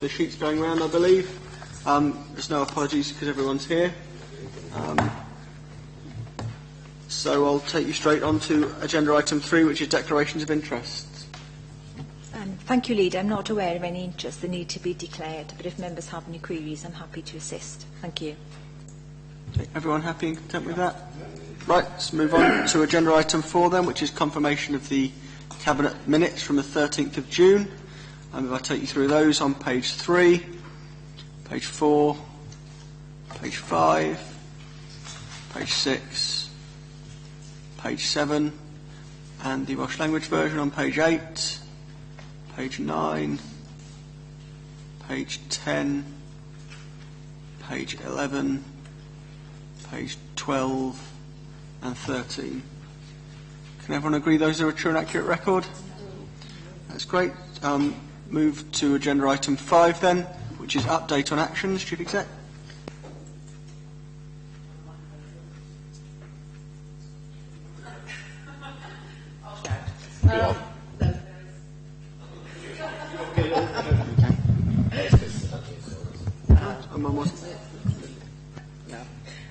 The sheet's going around, I believe. There's no apologies because everyone's here. So I'll take you straight on to agenda item 3, which is declarations of interest. Thank you, Leader. I'm not aware of any interests that need to be declared, but if members have any queries, I'm happy to assist. Thank you. Okay, everyone happy and content with that? Right, let's move on to agenda item 4 then, which is confirmation of the Cabinet minutes from the 13th of June. And if I take you through those on page 3, page 4, page 5, page 6, page 7, and the Welsh language version on page 8, page 9, page 10, page 11, page 12, and 13. Can everyone agree those are a true and accurate record? That's great. Move to agenda item 5 then, which is update on actions. Chief Exec.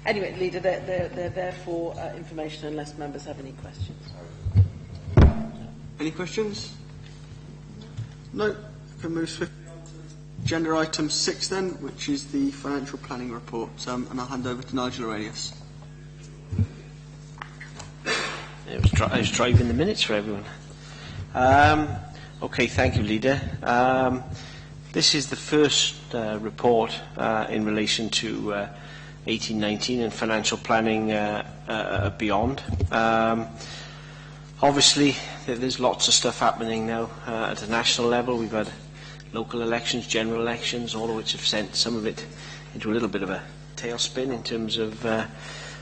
Anyway, Leader, they're there for information unless members have any questions. Any questions? No. We can move swiftly on to agenda item 6 then, which is the financial planning report. And I'll hand over to Nigel Aurelius. I was driving the minutes for everyone. Okay, thank you, Leader. This is the first report in relation to 18-19 and financial planning beyond. Obviously, there's lots of stuff happening now at a national level. We've had local elections, general elections, all of which have sent some of it into a little bit of a tailspin in terms of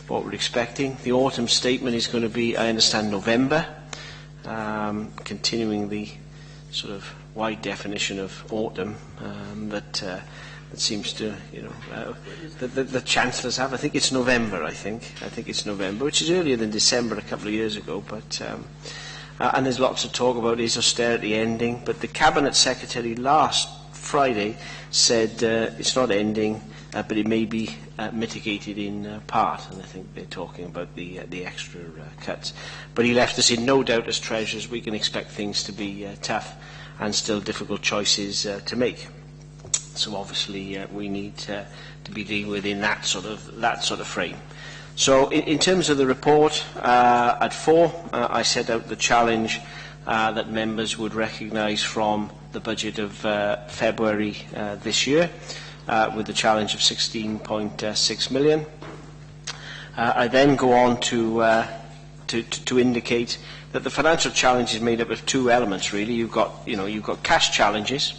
what we're expecting. The autumn statement is going to be, I understand, November, continuing the sort of wide definition of autumn that seems to, the Chancellors have. I think it's November, I think it's November, which is earlier than December a couple of years ago, but and there's lots of talk about is austerity ending, but the Cabinet Secretary last Friday said it's not ending, but it may be mitigated in part, and I think they're talking about the extra cuts. But he left us in no doubt as Treasurers we can expect things to be tough and still difficult choices to make. So obviously we need to be dealing with in that sort of frame. So in terms of the report, at 4, I set out the challenge that members would recognise from the budget of February this year, with the challenge of 16.6 million. I then go on to indicate that the financial challenge is made up of 2 elements. Really, you've got cash challenges.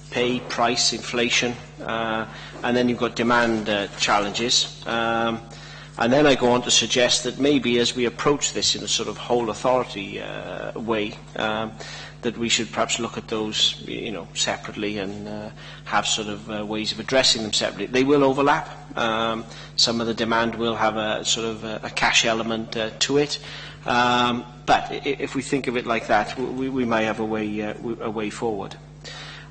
Pay, price, inflation, and then you've got demand challenges. And then I go on to suggest that maybe as we approach this in a sort of whole authority way, that we should perhaps look at those, separately and have sort of ways of addressing them separately. They will overlap. Some of the demand will have a sort of a cash element to it. But if we think of it like that, we may have a way forward.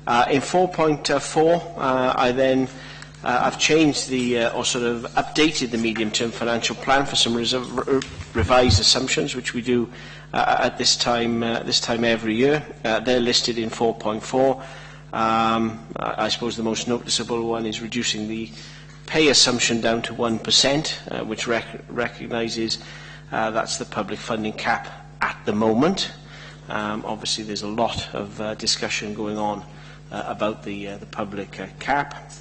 In 4.4, I then I've changed or sort of updated the medium-term financial plan for some revised assumptions, which we do at this time every year. They're listed in 4.4. I suppose the most noticeable one is reducing the pay assumption down to 1%, which recognises that's the public funding cap at the moment. Obviously, there's a lot of discussion going on about the public cap.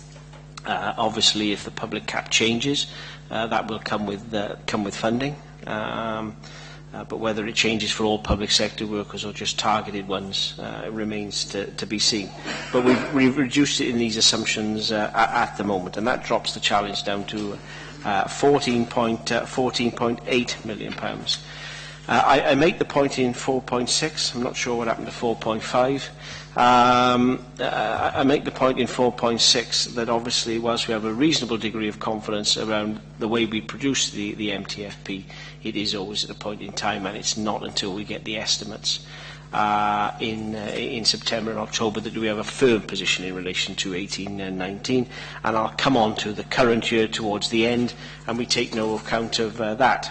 Obviously, if the public cap changes, that will come with funding. But whether it changes for all public sector workers or just targeted ones remains to be seen. But we've reduced it in these assumptions at the moment, and that drops the challenge down to £14.8 million. I make the point in 4.6. I'm not sure what happened to 4.5. I make the point in 4.6 that obviously, whilst we have a reasonable degree of confidence around the way we produce the MTFP, it is always at a point in time, and it's not until we get the estimates in September and October that we have a firm position in relation to 18 and 19, and I'll come on to the current year towards the end, and we take no account of that.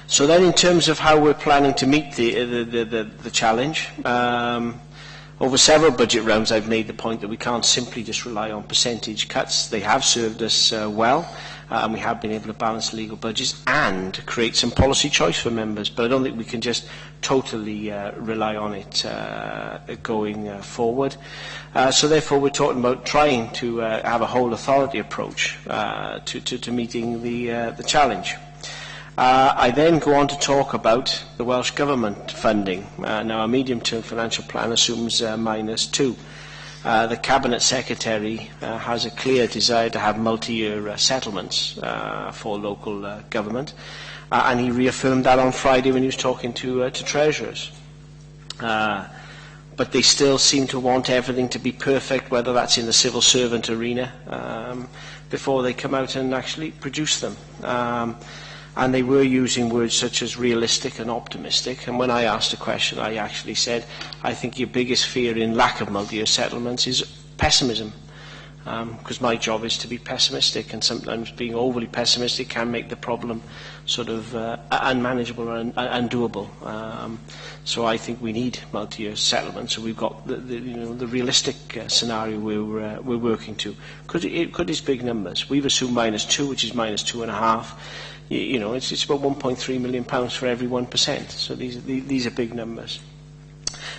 So then, in terms of how we're planning to meet the challenge, over several budget rounds I've made the point that we can't simply just rely on percentage cuts. They have served us well, and we have been able to balance legal budgets and create some policy choice for members, but I don't think we can just totally rely on it going forward. So therefore we're talking about trying to have a whole authority approach to meeting the challenge. I then go on to talk about the Welsh Government funding. Now, our medium-term financial plan assumes -2. The Cabinet Secretary has a clear desire to have multi-year settlements for local government, and he reaffirmed that on Friday when he was talking to treasurers. But they still seem to want everything to be perfect, whether that's in the civil servant arena, before they come out and actually produce them. And they were using words such as realistic and optimistic. And when I asked a question, I actually said, I think your biggest fear in lack of multi-year settlements is pessimism. Because my job is to be pessimistic, and sometimes being overly pessimistic can make the problem sort of unmanageable and undoable. So I think we need multi-year settlements. So we've got the realistic scenario we're working to. Could it's big numbers? We've assumed -2, which is -2.5. It's about £1.3 million for every 1%. So these are big numbers.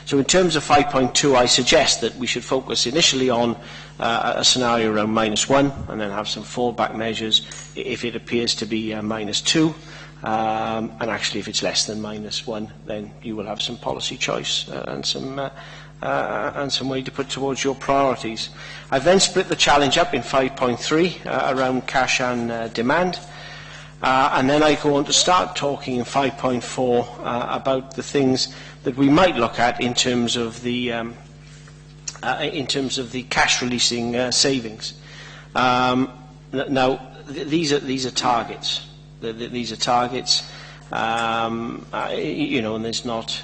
So in terms of 5.2, I suggest that we should focus initially on a scenario around -1, and then have some fallback measures if it appears to be -2. And actually, if it's less than -1, then you will have some policy choice and some way to put towards your priorities. I've then split the challenge up in 5.3 around cash and demand. And then I go on to start talking in 5.4 about the things that we might look at in terms of the cash releasing savings. Now these are targets. These are targets. And there's not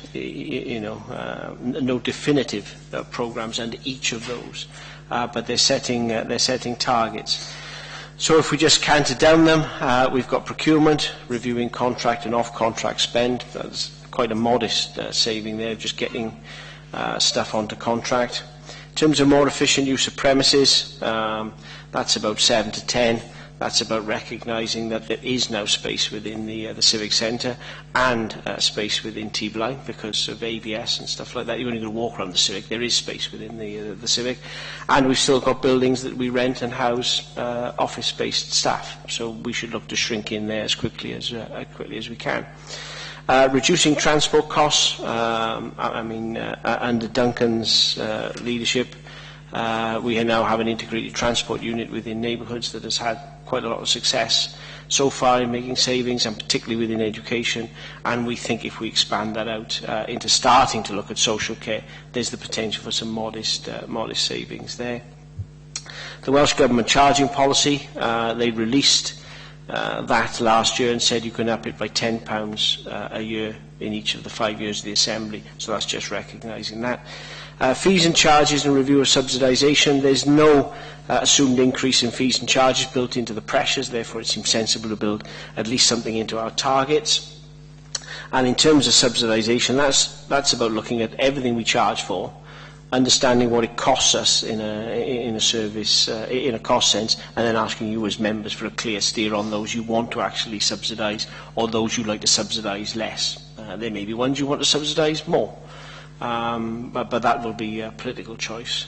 no definitive programs under each of those, but they're setting targets. So if we just canter down them, we've got procurement, reviewing contract and off-contract spend. That's quite a modest saving there, just getting stuff onto contract. In terms of more efficient use of premises, that's about 7 to 10. That's about recognising that there is now space within the Civic Centre and space within T-Blind because of ABS and stuff like that. You're only going to walk around the Civic. There is space within the Civic. And we've still got buildings that we rent and house office-based staff. So we should look to shrink in there as quickly as we can. Reducing transport costs. Under Duncan's leadership, we now have an integrated transport unit within neighbourhoods that has had quite a lot of success so far in making savings, and particularly within education, and we think if we expand that out into starting to look at social care, there's the potential for some modest savings there. The Welsh Government charging policy, they released that last year and said you can up it by £10 a year in each of the 5 years of the Assembly, so that's just recognising that. Fees and charges and review of subsidisation. There's no assumed increase in fees and charges built into the pressures, therefore it seems sensible to build at least something into our targets. And in terms of subsidisation, that's about looking at everything we charge for, understanding what it costs us in a service, in a cost sense, and then asking you as members for a clear steer on those you want to actually subsidise or those you'd like to subsidise less. There may be ones you want to subsidise more. But that will be a political choice.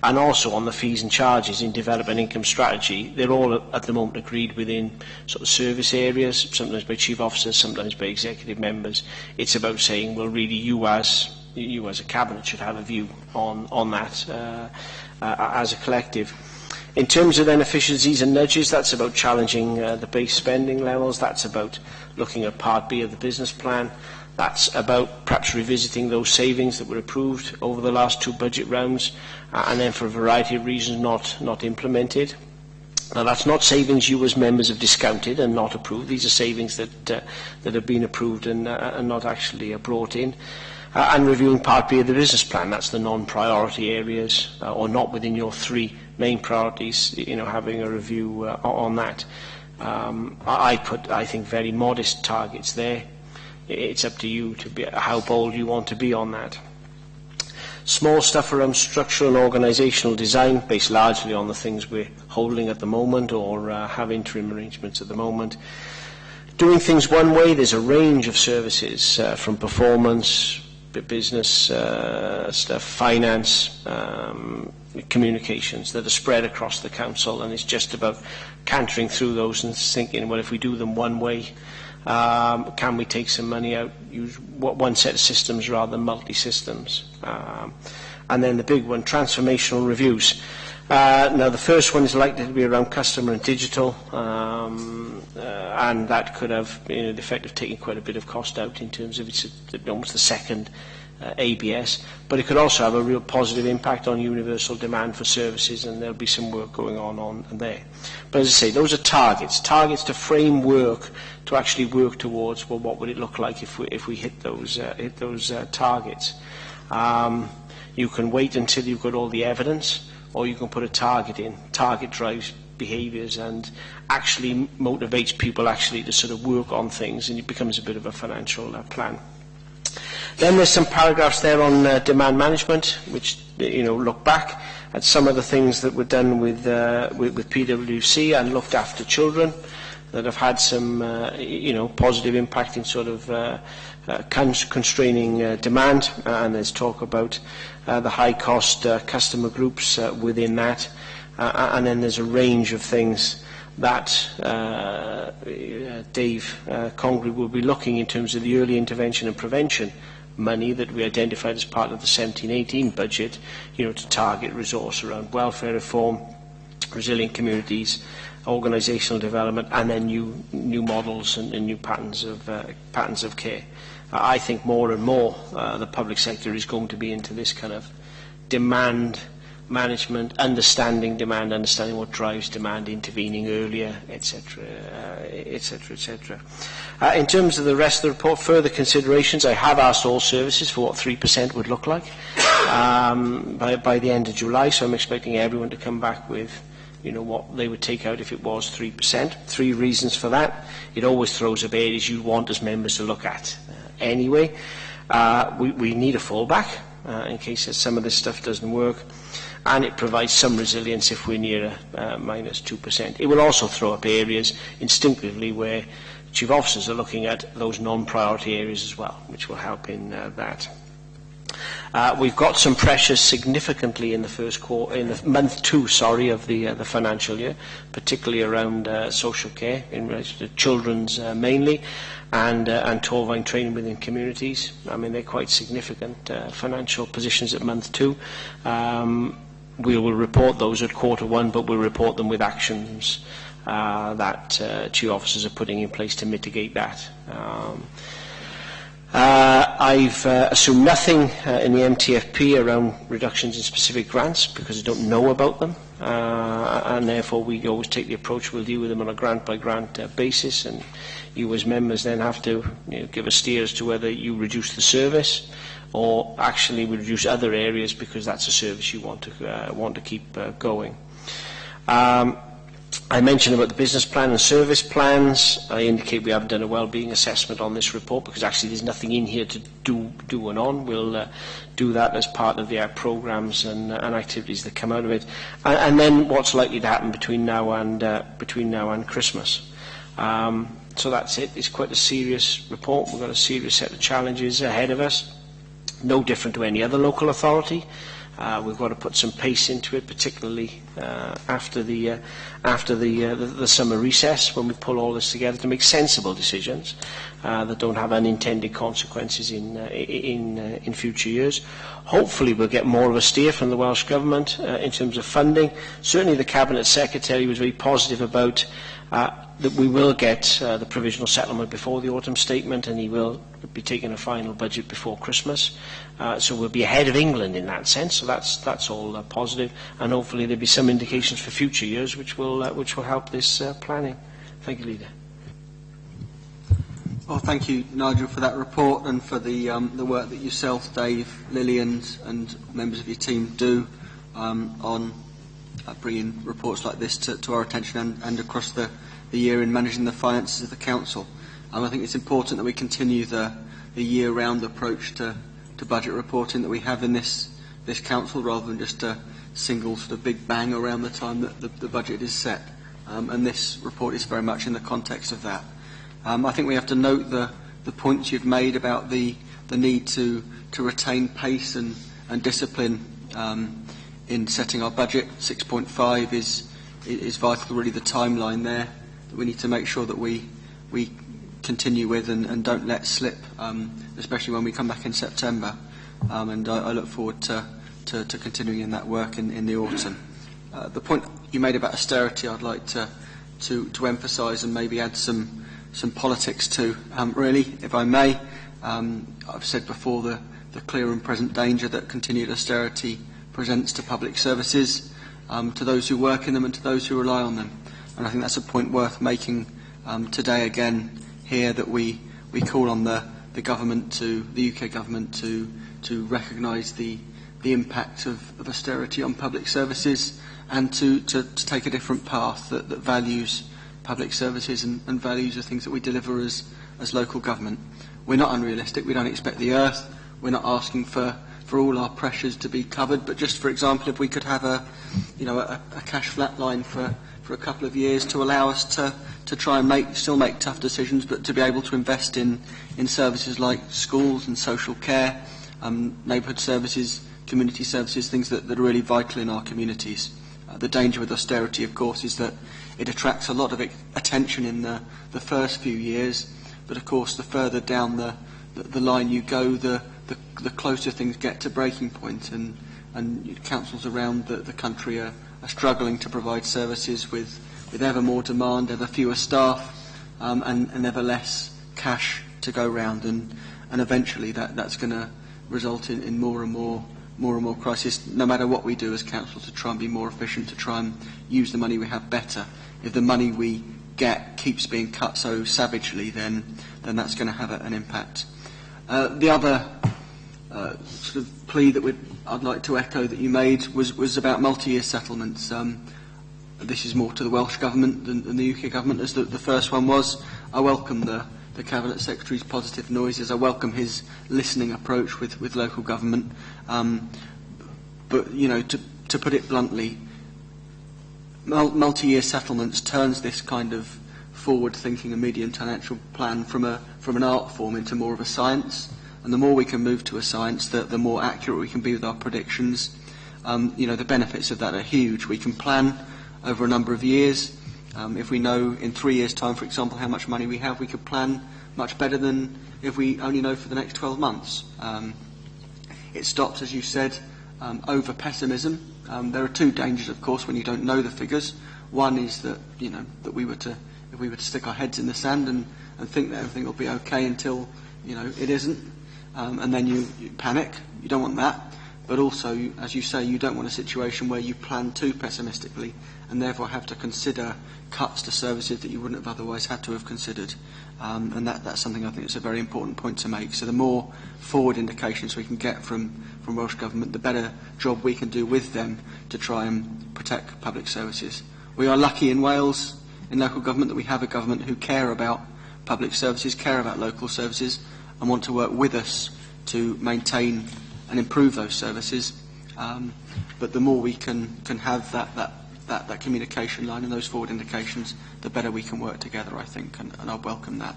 And also on the fees and charges in development income strategy, they're all at the moment agreed within sort of service areas, sometimes by chief officers, sometimes by executive members. It's about saying, well, really, you as a cabinet should have a view on that as a collective. In terms of then efficiencies and nudges, that's about challenging the base spending levels. That's about looking at Part B of the business plan. That's about perhaps revisiting those savings that were approved over the last 2 budget rounds and then for a variety of reasons not implemented. Now, that's not savings you as members have discounted and not approved. These are savings that have been approved and not actually brought in. And reviewing Part B of the business plan, that's the non-priority areas, or not within your 3 main priorities, having a review on that. I put, I think, very modest targets there. It's up to you to be how bold you want to be on that. Small stuff around structural and organisational design, based largely on the things we're holding at the moment or have interim arrangements at the moment. Doing things one way, there's a range of services from performance, business stuff, finance, communications that are spread across the council, and it's just about cantering through those and thinking, well, if we do them one way, can we take some money out, use one set of systems rather than multi-systems? And then the big one, transformational reviews. Now, the first one is likely to be around customer and digital, and that could have the effect of taking quite a bit of cost out in terms of it's almost the second ABS, but it could also have a real positive impact on universal demand for services, and there'll be some work going on there. But as I say, those are targets to frame work to actually work towards. Well, what would it look like if we hit those targets? You can wait until you've got all the evidence, or you can put a target in. Target drives behaviours and actually motivates people actually to sort of work on things, and it becomes a bit of a financial plan. Then there's some paragraphs there on demand management, which look back at some of the things that were done with PwC and looked after children that have had some positive impact in sort of constraining demand, and there's talk about the high cost customer groups within that, and then there's a range of things that Dave Congreve will be looking in terms of the early intervention and prevention money that we identified as part of the 17-18 budget, to target resource around welfare reform, resilient communities, organisational development, and then new models and new patterns of care. I think more and more the public sector is going to be into this kind of demand management, understanding demand, understanding what drives demand, intervening earlier, etc., etc., etc. In terms of the rest of the report, further considerations, I have asked all services for what 3% would look like by the end of July, so I'm expecting everyone to come back with what they would take out if it was 3%. 3 reasons for that. It always throws up areas you want as members to look at. Anyway, we need a fallback in case some of this stuff doesn't work, and it provides some resilience if we're near a minus 2%. It will also throw up areas instinctively where chief officers are looking at those non-priority areas as well, which will help in that. We've got some pressures significantly in the first quarter, in the month 2, of the financial year, particularly around social care in relation to children's mainly, and Torvine training within communities. I mean, they're quite significant financial positions at month 2. We will report those at quarter 1, but we'll report them with actions that chief officers are putting in place to mitigate that. I've assumed nothing in the MTFP around reductions in specific grants because I don't know about them, and therefore we always take the approach we'll deal with them on a grant-by-grant basis, and you as members then have to give a steer as to whether you reduce the service or actually we reduce other areas because that's a service you want to keep going. I mentioned about the business plan and service plans. I indicate we haven't done a well-being assessment on this report because actually there's nothing in here to do and on. We'll do that as part of the programmes and activities that come out of it. And then what's likely to happen between now and Christmas. So that's it. It's quite a serious report. We've got a serious set of challenges ahead of us. No different to any other local authority. We've got to put some pace into it, particularly after the summer recess, when we pull all this together to make sensible decisions that don't have unintended consequences in future years. Hopefully we'll get more of a steer from the Welsh Government in terms of funding. Certainly the Cabinet Secretary was very positive about that we will get the provisional settlement before the autumn statement, and he will be taking a final budget before Christmas. So we'll be ahead of England in that sense. So that's all positive, and hopefully there'll be some indications for future years which will help this planning. Thank you, Leader. Well, thank you, Nigel, for that report and for the work that yourself, Dave, Lillian, and members of your team do on bringing reports like this to our attention and across the year in managing the finances of the Council. I think it's important that we continue the year-round approach to budget reporting that we have in this Council, rather than just a single sort of big bang around the time that the budget is set. And this report is very much in the context of that. I think we have to note the points you've made about the need to retain pace and discipline in setting our budget. 6.5 is vital, really, the timeline there that we need to make sure that we continue with and don't let slip, especially when we come back in September. And I look forward to continuing in that work in the autumn. The point you made about austerity, I'd like to emphasise and maybe add some politics to, really, if I may. I've said before the clear and present danger that continued austerity presents to public services, to those who work in them and to those who rely on them. And I think that's a point worth making today again here, that we call on the government, the UK government, to recognise the impact of austerity on public services, and to take a different path that values public services and values the things that we deliver as local government. We're not unrealistic. We don't expect the earth. We're not asking for all our pressures to be covered. But just, for example, if we could have a cash flat line for a couple of years to allow us to try and still make tough decisions, but to be able to invest in services like schools and social care, neighbourhood services, community services, things that are really vital in our communities. The danger with austerity, of course, is that it attracts a lot of attention in the first few years, but of course the further down the line you go, the closer things get to breaking point, and councils around the country are struggling to provide services with ever more demand, ever fewer staff, and ever less cash to go round, and eventually that's going to result in more and more crisis, no matter what we do as council to try and be more efficient, to try and use the money we have better. If the money we get keeps being cut so savagely, then that's going to have an impact. The other sort of plea that I'd like to echo that you made was about multi-year settlements. This is more to the Welsh Government than the UK Government, as the first one was. I welcome the Cabinet Secretary's positive noises. I welcome his listening approach with local government. But, to put it bluntly, multi-year settlements turns this kind of forward-thinking and medium financial plan from an art form into more of a science. And the more we can move to a science, the more accurate we can be with our predictions. The benefits of that are huge. We can plan over a number of years. If we know in 3 years' time, for example, how much money we have, we could plan much better than if we only know for the next 12 months. It stops, as you said, over-pessimism. There are two dangers, of course, when you don't know the figures. One is that, that if we were to stick our heads in the sand and think that everything will be okay until, it isn't, and then you panic. You don't want that. But also, as you say, you don't want a situation where you plan too pessimistically and therefore have to consider cuts to services that you wouldn't have otherwise had to have considered. And that's something I think is a very important point to make. So the more forward indications we can get from Welsh Government, the better job we can do with them to try and protect public services. We are lucky in Wales, in local government, that we have a government who care about public services, care about local services, and want to work with us to maintain and improve those services. But the more we can have that communication line and those forward indications, the better we can work together, I think, and I welcome that.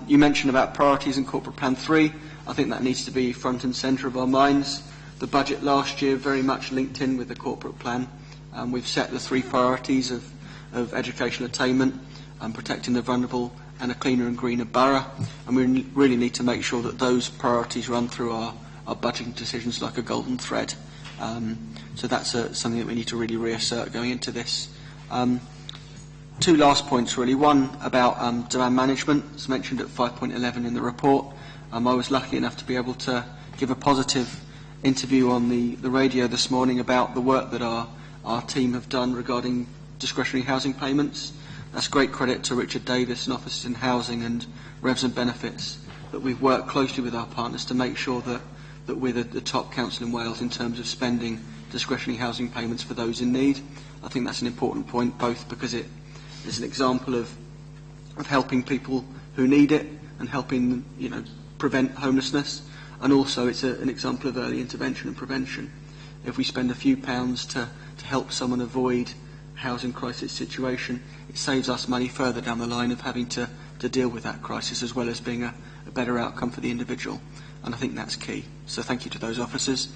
You mentioned about priorities in Corporate Plan 3. I think that needs to be front and centre of our minds. The budget last year very much linked in with the corporate plan. We've set the 3 priorities of education attainment, protecting the vulnerable, and a cleaner and greener borough. And we really need to make sure that those priorities run through our budgeting decisions like a golden thread. So that's something that we need to really reassert going into this. two last points really. One about demand management. It's mentioned at 5.11 in the report. I was lucky enough to be able to give a positive interview on the radio this morning about the work that our team have done regarding discretionary housing payments. That's great credit to Richard Davis and Officers in Housing and Revs and Benefits, that we've worked closely with our partners to make sure that we're the top council in Wales in terms of spending discretionary housing payments for those in need. I think that's an important point, both because it is an example of helping people who need it and helping prevent homelessness, and also it's an example of early intervention and prevention. If we spend a few pounds to help someone avoid a housing crisis situation, it saves us money further down the line of having to deal with that crisis, as well as being a better outcome for the individual. And I think that's key. So thank you to those officers.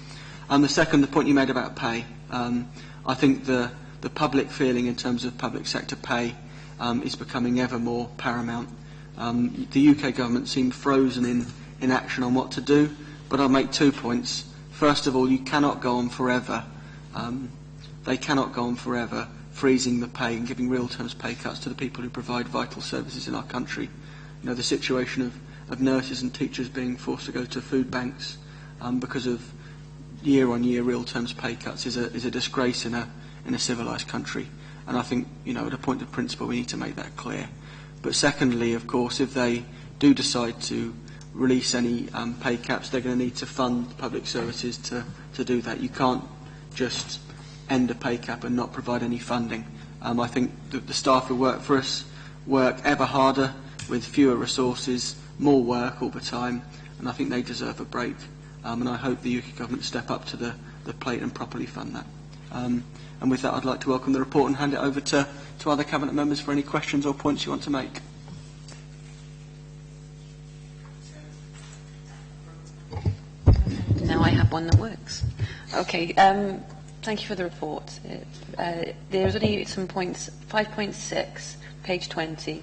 The second, the point you made about pay. I think the public feeling in terms of public sector pay is becoming ever more paramount. The UK government seemed frozen in action on what to do, but I'll make 2 points. First of all, you cannot go on forever. They cannot go on forever freezing the pay and giving real terms pay cuts to the people who provide vital services in our country. The situation of nurses and teachers being forced to go to food banks because of year-on-year real terms pay cuts is a disgrace in a civilised country. And I think, at a point of principle, we need to make that clear. But secondly, of course, if they do decide to release any pay caps, they're going to need to fund public services to do that. You can't just end a pay cap and not provide any funding. I think that the staff who work for us work ever harder with fewer resources, more work all the time, and I think they deserve a break. And I hope the UK government step up to the plate and properly fund that. And with that, I'd like to welcome the report and hand it over to other Cabinet members for any questions or points you want to make. Now I have one that works. Okay, thank you for the report. There's only some points. 5.6, page 20.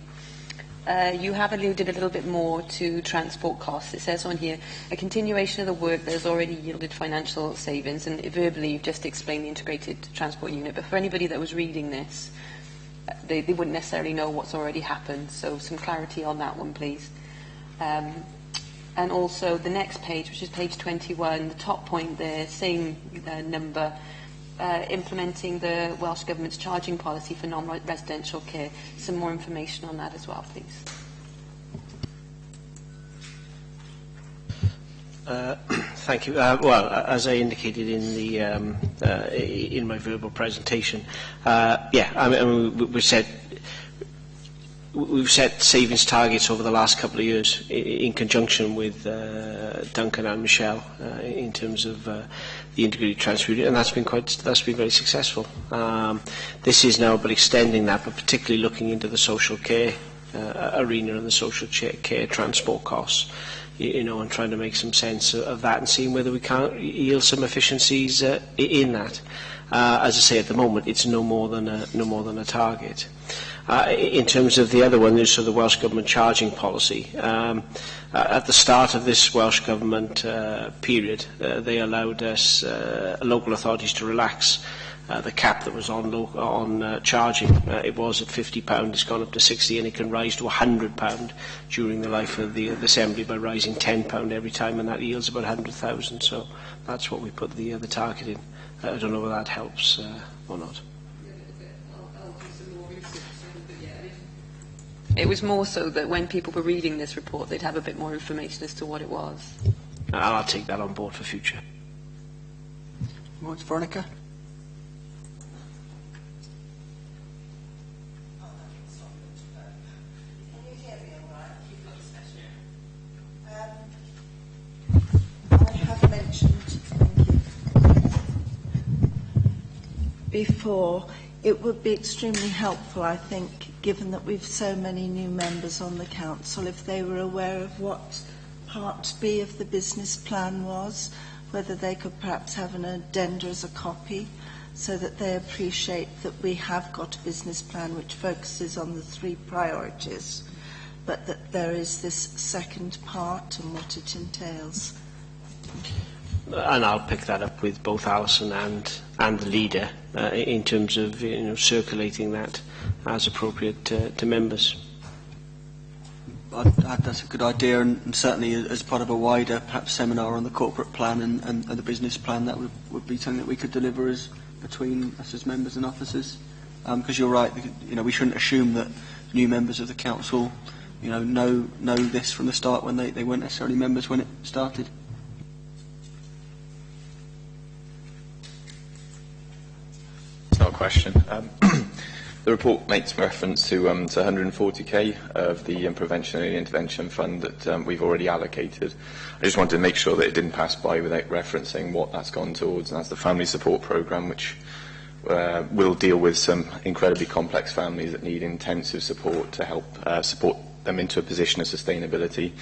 You have alluded a little bit more to transport costs. It says on here, a continuation of the work that has already yielded financial savings, and verbally you've just explained the integrated transport unit, but for anybody that was reading this, they wouldn't necessarily know what's already happened, so some clarity on that one, please. And also the next page, which is page 21, the top point there, same number, implementing the Welsh Government's charging policy for non-residential care. Some more information on that as well, please. Thank you. Well, as I indicated in the in my verbal presentation, we've set savings targets over the last couple of years in conjunction with Duncan and Michelle in terms of the integrated transport unit, and that's been very successful. This is now about extending that, but particularly looking into the social care arena and the social care transport costs, and trying to make some sense of that and seeing whether we can't yield some efficiencies in that. As I say, at the moment, it's no more than a target. In terms of the other one, so the Welsh Government charging policy, at the start of this Welsh Government period, they allowed us, local authorities, to relax the cap that was on charging. It was at £50, it's gone up to £60, and it can rise to £100 during the life of the Assembly by rising £10 every time, and that yields about 100,000. So that's what we put the target in. I don't know whether that helps or not. It was more so that when people were reading this report, they'd have a bit more information as to what it was. I'll take that on board for future. What's Veronica? I have mentioned, before, it would be extremely helpful, I think, given that we've so many new members on the council, if they were aware of what Part B of the business plan was, whether they could perhaps have an addenda as a copy, so that they appreciate that we have got a business plan which focuses on the 3 priorities, but that there is this second part and what it entails. And I'll pick that up with both Alison and the leader in terms of circulating that as appropriate to members. That's a good idea, and certainly as part of a wider, perhaps, seminar on the corporate plan and the business plan, that would be something that we could deliver as between us as members and officers. Because you're right, we shouldn't assume that new members of the council, know this from the start when they weren't necessarily members when it started. It's not a question. The report makes reference to 140k of the Prevention and Intervention Fund that we've already allocated. I just wanted to make sure that it didn't pass by without referencing what that's gone towards, and that's the Family Support Programme, which will deal with some incredibly complex families that need intensive support to help support them into a position of sustainability.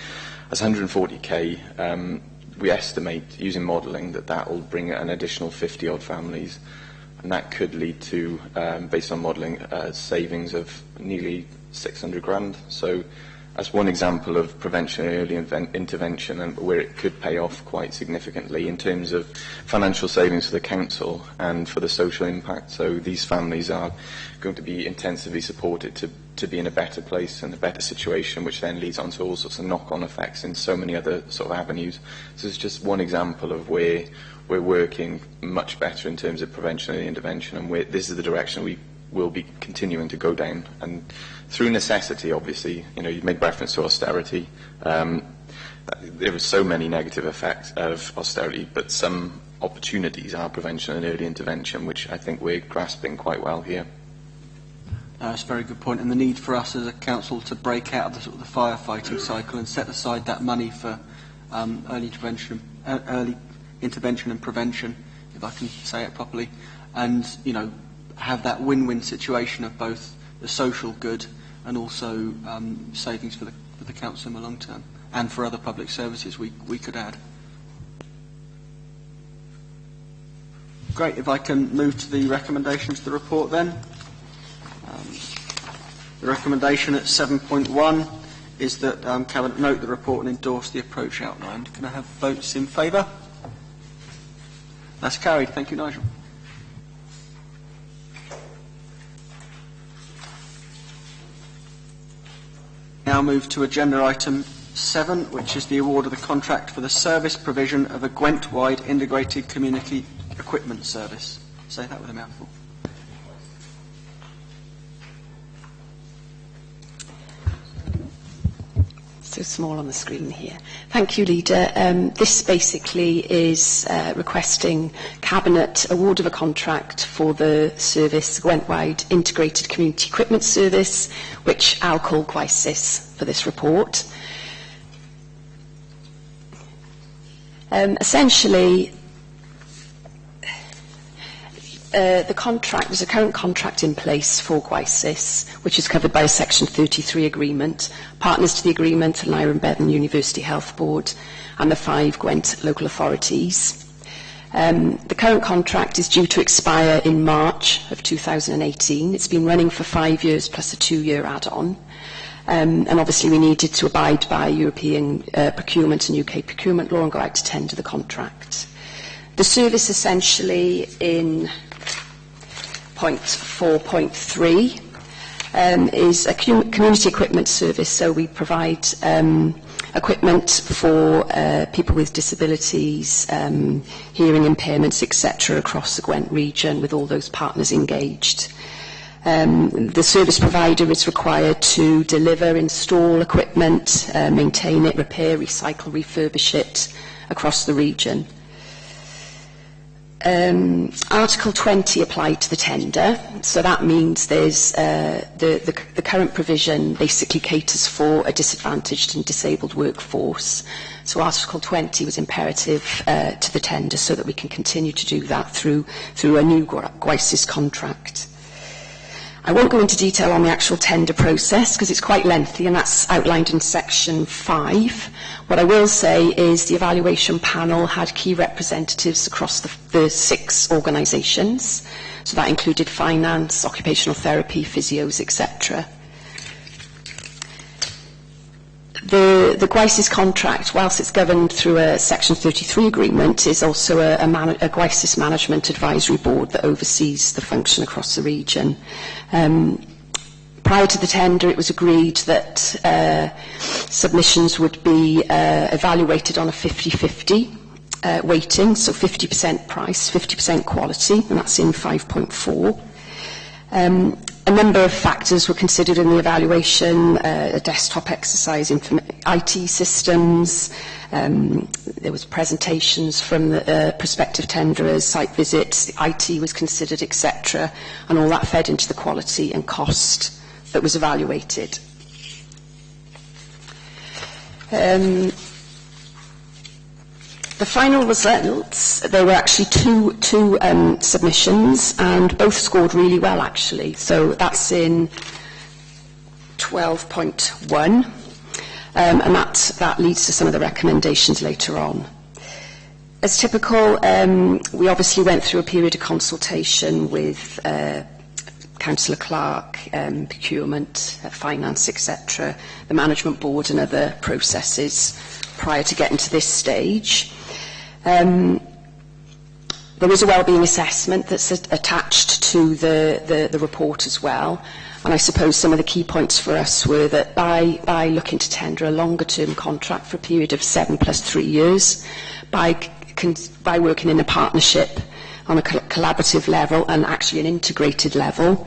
As 140k, we estimate, using modelling, that will bring an additional 50-odd families. And that could lead to, based on modelling, savings of nearly 600 grand. So that's one example of prevention and early intervention, and where it could pay off quite significantly in terms of financial savings for the council and for the social impact. So these families are going to be intensively supported to be in a better place and a better situation, which then leads on to all sorts of knock-on effects in so many other sort of avenues. So it's just one example of where we're working much better in terms of prevention and intervention, and this is the direction we will be continuing to go down. And through necessity, obviously, you made reference to austerity. There are so many negative effects of austerity, but some opportunities are prevention and early intervention, which I think we're grasping quite well here. That's a very good point, and the need for us as a council to break out of the firefighting cycle and set aside that money for early intervention and prevention, if I can say it properly, and have that win-win situation of both the social good and also savings for the council in the long term, and for other public services we could add. Great. If I can move to the recommendations to the report then. The recommendation at 7.1 is that Cabinet note the report and endorse the approach outlined. Can I have votes in favour? That's carried. Thank you, Nigel. Now move to agenda item 7, which is the award of the contract for the service provision of a Gwent-wide integrated community equipment service. Say that with a mouthful. So small on the screen here. Thank you, Leader. This basically is requesting Cabinet award of a contract for the service Gwent-wide integrated community equipment service, which I'll call GWICES for this report. Essentially, the contract, there's a current contract in place for GWICES, which is covered by a Section 33 agreement. Partners to the agreement are Lyron Bevan University Health Board and the 5 Gwent local authorities. The current contract is due to expire in March of 2018. It's been running for 5 years plus a 2-year add-on. And obviously we needed to abide by European procurement and UK procurement law and go out to tender the contract. The service essentially in point 4.3 is a community equipment service, so we provide equipment for people with disabilities, hearing impairments, etc. across the Gwent region with all those partners engaged. The service provider is required to deliver, install equipment, maintain it, repair, recycle, refurbish it across the region. Article 20 applied to the tender, so that means there's the current provision basically caters for a disadvantaged and disabled workforce. So Article 20 was imperative to the tender so that we can continue to do that through a new GWICES contract. I won't go into detail on the actual tender process because it's quite lengthy and that's outlined in section 5. What I will say is the evaluation panel had key representatives across the 6 organisations. So that included finance, occupational therapy, physios, etc. The GWICES contract, whilst it's governed through a Section 33 agreement, is also a GWICES management advisory board that oversees the function across the region. prior to the tender, it was agreed that submissions would be evaluated on a 50-50 weighting, so 50% price, 50% quality, and that's in 5.4. A number of factors were considered in the evaluation, a desktop exercise, IT systems, there was presentations from the prospective tenderers, site visits, IT was considered, etc., and all that fed into the quality and cost that was evaluated. The final results, there were actually two submissions, and both scored really well, actually. So that's in 12.1, and that leads to some of the recommendations later on. As typical, we obviously went through a period of consultation with Councillor Clark, procurement, finance, etc., the management board and other processes prior to getting to this stage. There is a wellbeing assessment that's attached to the report as well, and I suppose some of the key points for us were that by looking to tender a longer term contract for a period of 7 + 3 years, by working in a partnership on a collaborative level and actually an integrated level,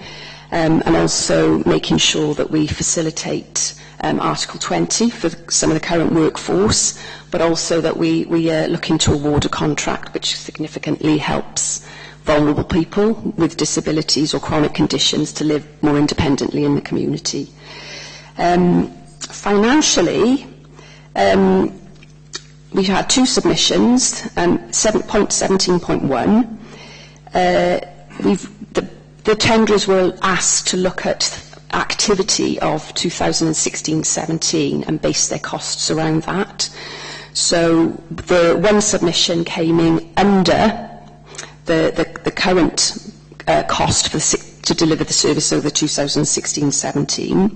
and also making sure that we facilitate Article 20 for some of the current workforce, but also that we are looking to award a contract which significantly helps vulnerable people with disabilities or chronic conditions to live more independently in the community. Financially, we had two submissions, 17.1. The tenderers were asked to look at activity of 2016-17 and base their costs around that. So the one submission came in under the current cost to deliver the service over 2016-17,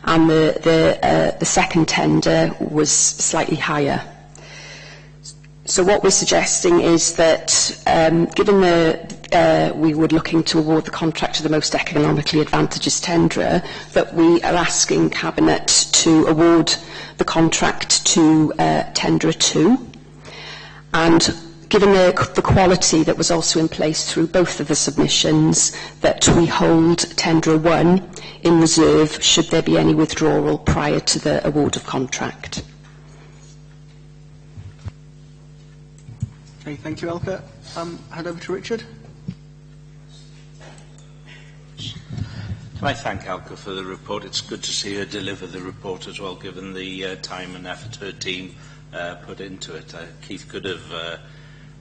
and the second tender was slightly higher. So what we're suggesting is that, given we were looking to award the contract to the most economically advantageous tenderer, that we are asking Cabinet to award the contract to tenderer 2. And given the quality that was also in place through both of the submissions, that we hold tenderer 1 in reserve should there be any withdrawal prior to the award of contract. Okay, thank you, Elke. Hand over to Richard. Can I thank Elke for the report? It's good to see her deliver the report as well, given the time and effort her team put into it. Keith could have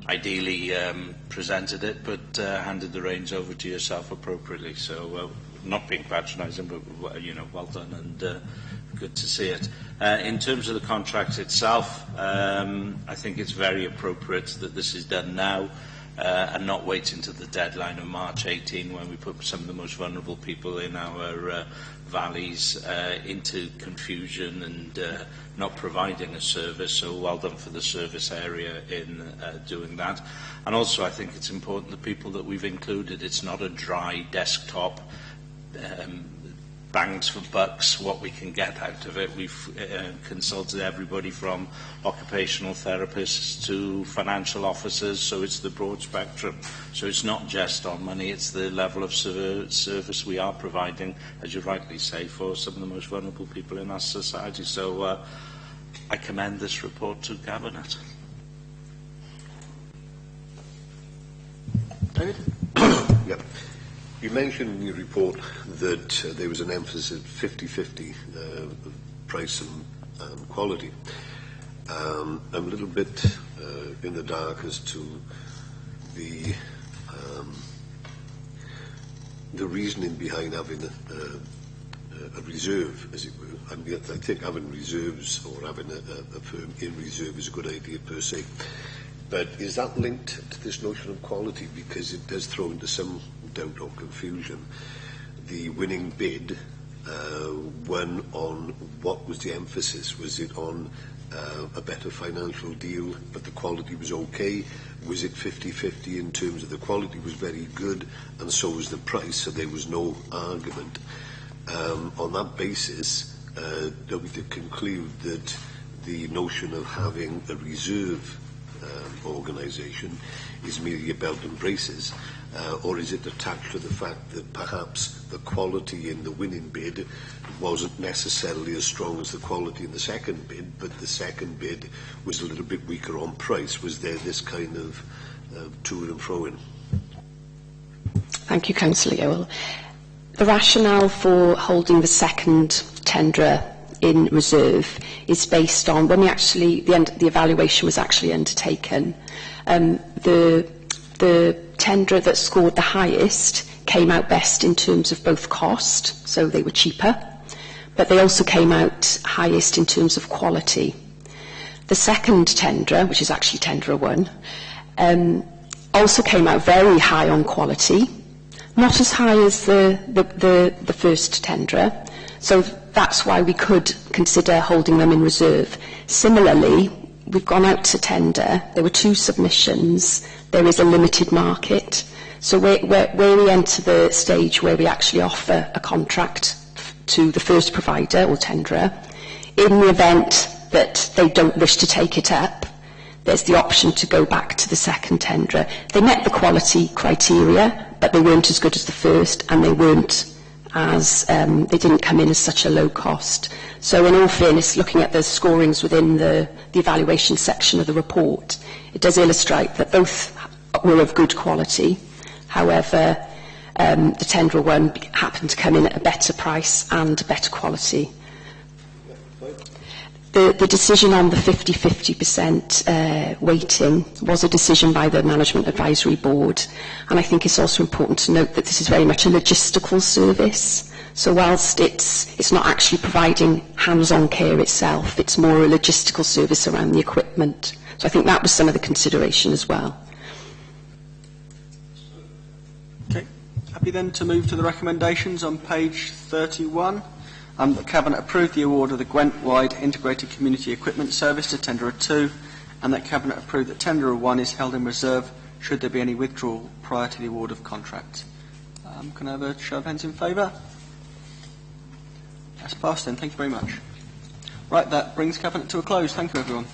ideally presented it, but handed the reins over to yourself appropriately. So, not being patronising, but well done and good to see it. In terms of the contract itself, I think it's very appropriate that this is done now and not wait until the deadline of March 18, when we put some of the most vulnerable people in our valleys into confusion and not providing a service. So well done for the service area in doing that. And also I think it's important the people that we've included, it's not a dry desktop bangs for bucks, what we can get out of it. We've consulted everybody from occupational therapists to financial officers, so it's the broad spectrum. So it's not just on money, it's the level of service we are providing, as you rightly say, for some of the most vulnerable people in our society. So I commend this report to Cabinet. David? Yep. You mentioned in your report that there was an emphasis at 50-50 price and quality. I'm a little bit in the dark as to the reasoning behind having a reserve, as it were. I think having reserves or having a firm in reserve is a good idea per se. But is that linked to this notion of quality? Because it does throw into some doubt or confusion. The winning bid won on what was the emphasis? Was it on a better financial deal, but the quality was okay? Was it 50-50 in terms of the quality was very good, and so was the price, so there was no argument? On that basis, are we to conclude that the notion of having a reserve organisation is merely a belt and braces, or is it attached to the fact that perhaps the quality in the winning bid wasn't necessarily as strong as the quality in the second bid, but the second bid was a little bit weaker on price? Was there this kind of to and fro in? Thank you, Councillor Ewell. The rationale for holding the second tenderer in reserve is based on when the evaluation was actually undertaken. The tenderer that scored the highest came out best in terms of both cost, so they were cheaper, but they also came out highest in terms of quality. The second tenderer, which is actually tenderer 1, also came out very high on quality, not as high as the first tenderer, so that's why we could consider holding them in reserve. Similarly, we've gone out to tender, there were 2 submissions, there is a limited market, so where we enter the stage where we actually offer a contract to the first provider or tenderer, in the event that they don't wish to take it up, there's the option to go back to the second tenderer. They met the quality criteria, but they weren't as good as the first, and they weren't as, they didn't come in as such a low cost. So in all fairness, looking at the scorings within the evaluation section of the report, it does illustrate that both were of good quality. However, the tenderer 1 happened to come in at a better price and better quality. The decision on the 50-50% weighting was a decision by the Management Advisory Board, and I think it's also important to note that this is very much a logistical service. So whilst it's not actually providing hands-on care itself, it's more a logistical service around the equipment. So I think that was some of the consideration as well. Okay. Happy then to move to the recommendations on page 31. The Cabinet approved the award of the Gwent-wide Integrated Community Equipment Service to Tenderer 2, and that Cabinet approved that Tenderer 1 is held in reserve should there be any withdrawal prior to the award of contract. Can I have a show of hands in favour? That's passed then. Thank you very much. Right, that brings Cabinet to a close. Thank you, everyone.